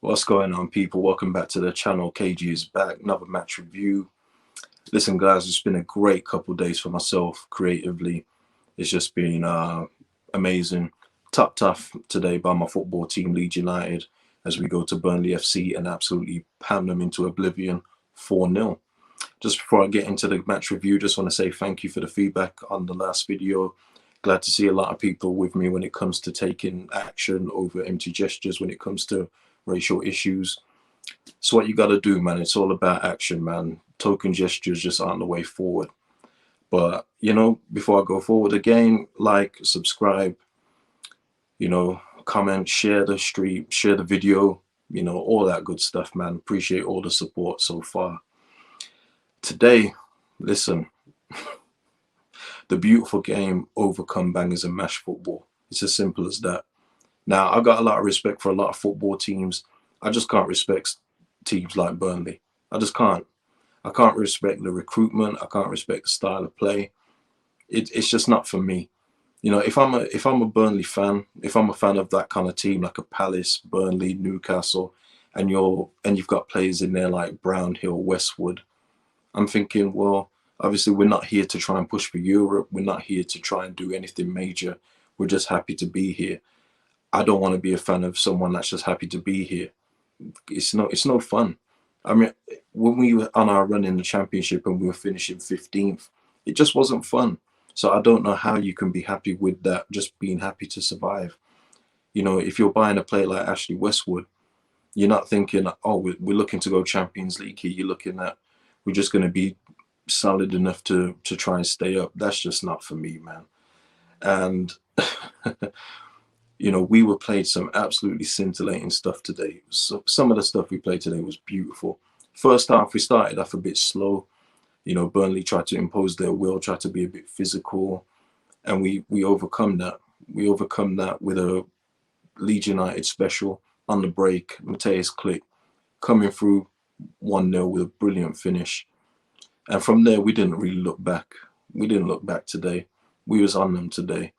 What's going on, people? Welcome back to the channel. KG is back. Another match review. Listen, guys, it's been a great couple of days for myself creatively. It's just been amazing. Tough today by my football team, Leeds United, as we go to Burnley FC and absolutely pound them into oblivion 4-0. Just before I get into the match review, just want to say thank you for the feedback on the last video. Glad to see a lot of people with me when it comes to taking action over empty gestures, when it comes to racial issues. So what you got to do, man, it's all about action, man. Token gestures just aren't the way forward. But, before I go forward again, like, subscribe, comment, share the stream, share the video, all that good stuff, man. Appreciate all the support so far. Today, listen, the beautiful game overcome bangers and mash football. It's as simple as that. Now, I got a lot of respect for a lot of football teams. I just can't respect teams like Burnley. I just can't. I can't respect the recruitment. I can't respect the style of play. It's just not for me. If I'm a Burnley fan, if I'm a fan of that kind of team, like a Palace, Burnley, Newcastle, and you've got players in there like Brownhill, Westwood, I'm thinking, well, obviously we're not here to try and push for Europe. We're not here to try and do anything major. We're just happy to be here. I don't want to be a fan of someone that's just happy to be here. It's no fun. I mean, when we were on our run in the championship and we were finishing 15th, it just wasn't fun. So I don't know how you can be happy with that, just being happy to survive. If you're buying a player like Ashley Westwood, you're not thinking, oh, we're looking to go Champions League here. You're looking at, we're just going to be solid enough to try and stay up. That's just not for me, man. And we were played some absolutely scintillating stuff today. So some of the stuff we played today was beautiful. First half, we started off a bit slow. Burnley tried to impose their will, tried to be a bit physical, and we overcome that. We overcome that with a Leeds United special on the break. Mateus Click coming through 1-0 with a brilliant finish. And from there, we didn't really look back. We didn't look back today. We was on them today.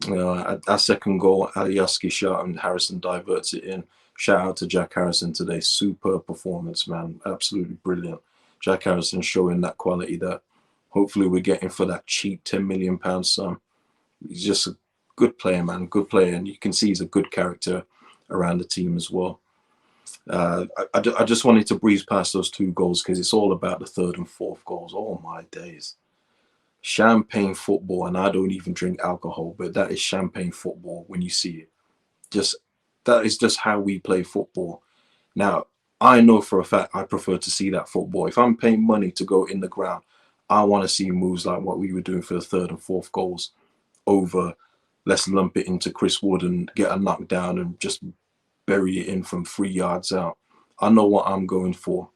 Our second goal, Alioski shot and Harrison diverts it in. Shout out to Jack Harrison today. Super performance, man. Absolutely brilliant. Jack Harrison showing that quality that hopefully we're getting for that cheap £10 million sum. He's just a good player, man. Good player. And you can see he's a good character around the team as well. I just wanted to breeze past those two goals because it's all about the third and fourth goals. Oh, my days. Champagne football, and I don't even drink alcohol, but that is champagne football when you see it. That is just how we play football. Now, I know for a fact I prefer to see that football. If I'm paying money to go in the ground, I want to see moves like what we were doing for the third and fourth goals over let's lump it into Chris Wood and get a knockdown and just bury it in from 3 yards out. I know what I'm going for,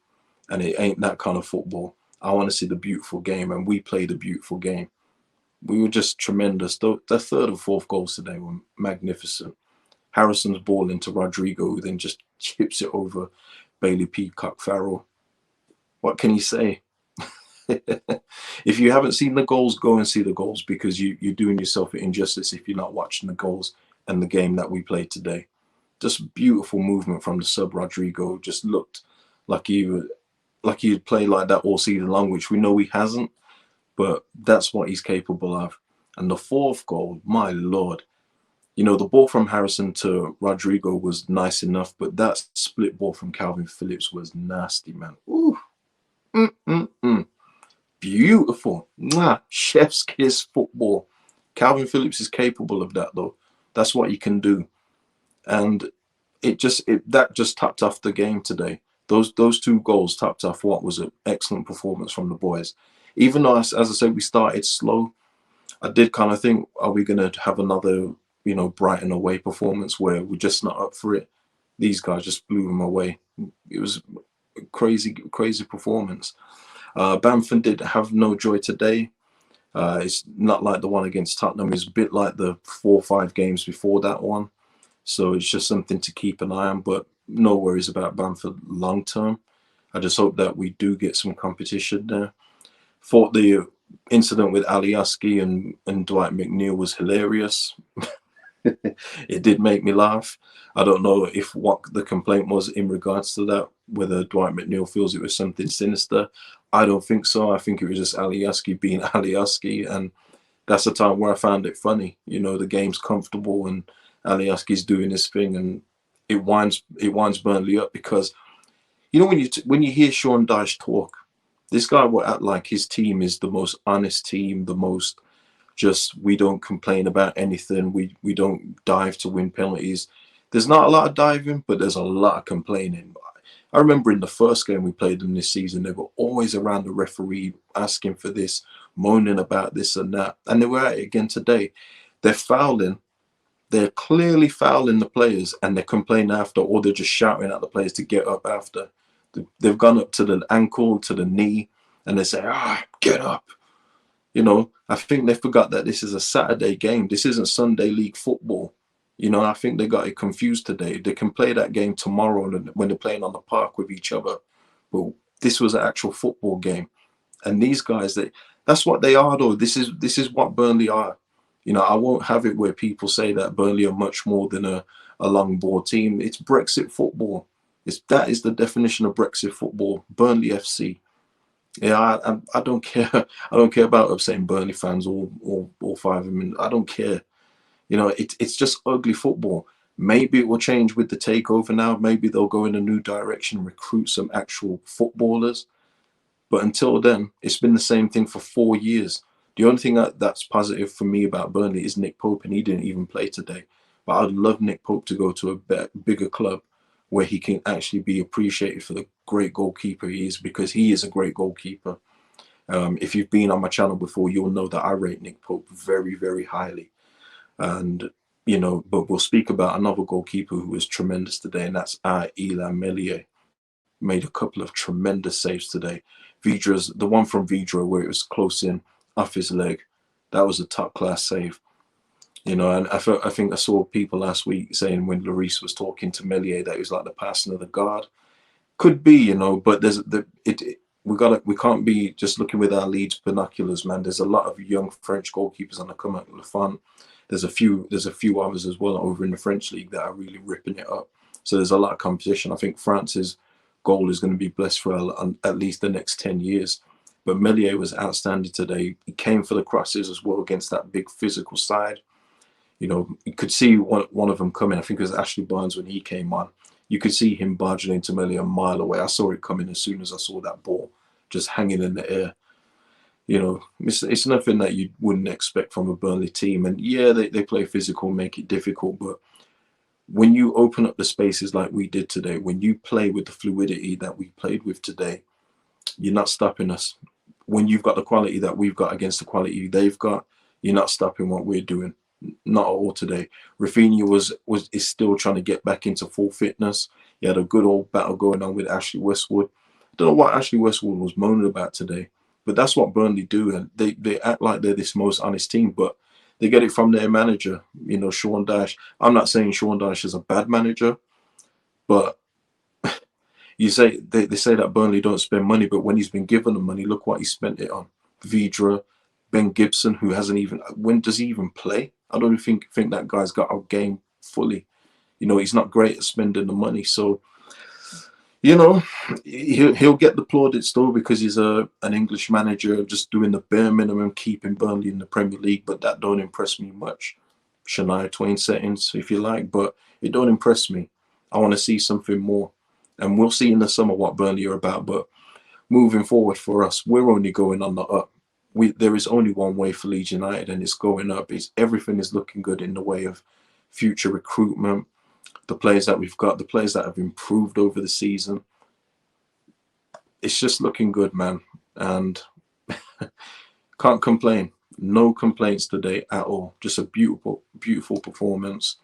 and it ain't that kind of football. I want to see the beautiful game, and we played a beautiful game. We were just tremendous. The third and fourth goals today were magnificent. Harrison's ball into Rodrigo, who then just chips it over Bailey Peacock Farrell. What can you say? If you haven't seen the goals, go and see the goals, because you're doing yourself an injustice if you're not watching the goals and the game that we played today. Just beautiful movement from the sub. Rodrigo just looked like he'd play like that all season long, which we know he hasn't, but that's what he's capable of. And the fourth goal, my Lord, the ball from Harrison to Rodrigo was nice enough, but that split ball from Calvin Phillips was nasty, man. Ooh. Beautiful. Mwah. Chef's kiss football. Calvin Phillips is capable of that, though. That's what he can do. And that just topped off the game today. Those two goals topped off what was an excellent performance from the boys. Even though, as I said, we started slow, I did kind of think, are we going to have another, Brighton away performance where we're just not up for it? These guys just blew them away. It was a crazy performance. Bamford did have no joy today. It's not like the one against Tottenham. It's a bit like the 4 or 5 games before that one. So it's just something to keep an eye on, but no worries about Bamford long term. I just hope that we do get some competition there. Thought the incident with Alioski and Dwight McNeil was hilarious. It did make me laugh. I don't know if what the complaint was in regards to that, whether Dwight McNeil feels it was something sinister. I don't think so. I think it was just Alioski being Alioski, and that's the time where I found it funny. You know, the game's comfortable and Alioski's doing his thing, and it winds Burnley up because you know when you hear Sean Dyche talk, this guy will act like his team is the most honest team, the most just we don't complain about anything. We don't dive to win penalties. There's not a lot of diving, but there's a lot of complaining. I remember in the first game we played them this season, they were always around the referee asking for this, moaning about this and that. And they were at it again today. They're fouling. They're clearly fouling the players and they're complaining after, or they're just shouting at the players to get up after. They've gone up to the ankle, to the knee, and they say, get up. You know, I think they forgot that this is a Saturday game. This isn't Sunday league football. You know, I think they got it confused today. They can play that game tomorrow when they're playing on the park with each other. But this was an actual football game. And these guys, that's what they are, though. This is what Burnley are. You know, I won't have it where people say that Burnley are much more than a long ball team. It's Brexit football. That is the definition of Brexit football. Burnley FC. Yeah, I don't care. I don't care about upsetting Burnley fans, all five of them. I don't care. You know, it's just ugly football. Maybe it will change with the takeover now. Maybe they'll go in a new direction, recruit some actual footballers. But until then, it's been the same thing for 4 years. The only thing that's positive for me about Burnley is Nick Pope, and he didn't even play today. But I'd love Nick Pope to go to a bigger club where he can actually be appreciated for the great goalkeeper he is, because he is a great goalkeeper. If you've been on my channel before, you'll know that I rate Nick Pope very, very highly. And, you know, but we'll speak about another goalkeeper who was tremendous today, and that's Illan Meslier. Made a couple of tremendous saves today. The one from Vidra where it was close in off his leg, that was a top class save. You know, and I think I saw people last week saying when Lloris was talking to Meslier that it was like the passing of the guard. Could be, you know, but we can't be just looking with our Leeds binoculars, man. There's a lot of young French goalkeepers on the come up. Lafont. There's a few others as well over in the French league that are really ripping it up. So there's a lot of competition. I think France's goal is going to be blessed for at least the next 10 years. But Meslier was outstanding today. He came for the crosses as well against that big physical side. You know, you could see one of them coming. I think it was Ashley Barnes when he came on. You could see him barging into Meslier a mile away. I saw it coming as soon as I saw that ball just hanging in the air. You know, it's nothing that you wouldn't expect from a Burnley team. And yeah, they play physical, make it difficult. But when you open up the spaces like we did today, when you play with the fluidity that we played with today, you're not stopping us. When you've got the quality that we've got against the quality they've got, you're not stopping what we're doing. Not at all today. Rafinha is still trying to get back into full fitness. He had a good old battle going on with Ashley Westwood. I don't know what Ashley Westwood was moaning about today, but that's what Burnley do, and they act like they're this most honest team, but they get it from their manager, you know, Sean Dyche. I'm not saying Sean Dyche is a bad manager, but you say they say that Burnley don't spend money, but when he's been given the money, look what he spent it on. Vidra, Ben Gibson, who hasn't even, when does he even play? I don't even think that guy's got our game fully. You know, he's not great at spending the money. So, you know, he'll get the plaudits still because he's an English manager just doing the bare minimum, keeping Burnley in the Premier League. But that don't impress me much. Shania Twain settings, if you like, but it don't impress me. I want to see something more. And we'll see in the summer what Burnley are about. But moving forward for us, we're only going on the up. There is only one way for Leeds United, and it's going up. Everything is looking good in the way of future recruitment, the players that we've got, the players that have improved over the season. It's just looking good, man. And can't complain. No complaints today at all. Just a beautiful, beautiful performance.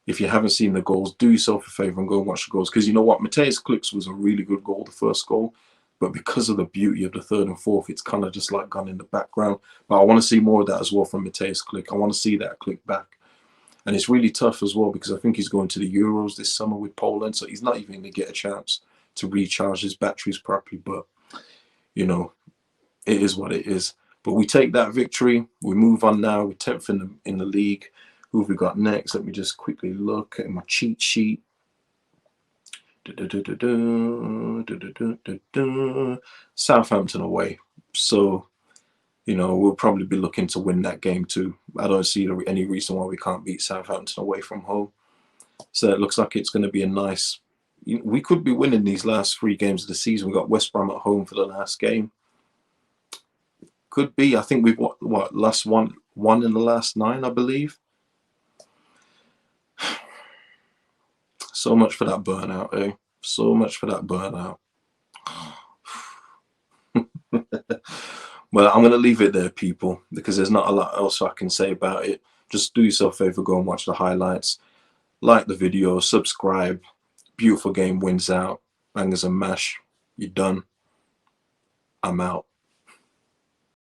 If you haven't seen the goals, do yourself a favour and go and watch the goals. Because you know what? Mateus Klick's was a really good goal, the first goal. But because of the beauty of the third and fourth, it's kind of just like gone in the background. But I want to see more of that as well from Mateus Klick. I want to see that Klick back. And it's really tough as well because I think he's going to the Euros this summer with Poland. So he's not even going to get a chance to recharge his batteries properly. But, you know, it is what it is. But we take that victory. We move on now. We're 10th in the league. Who have we got next? Let me just quickly look at my cheat sheet. Southampton away. So, you know, we'll probably be looking to win that game too. I don't see any reason why we can't beat Southampton away from home. So it looks like it's going to be a nice. We could be winning these last 3 games of the season. We got West Brom at home for the last game. Could be. I think we've lost one in the last 9, I believe. So much for that burnout, eh? So much for that burnout. Well, I'm going to leave it there, people, because there's not a lot else I can say about it. Just do yourself a favor, go and watch the highlights. Like the video, subscribe. Beautiful game, wins out. Bangers and mash. You're done. I'm out.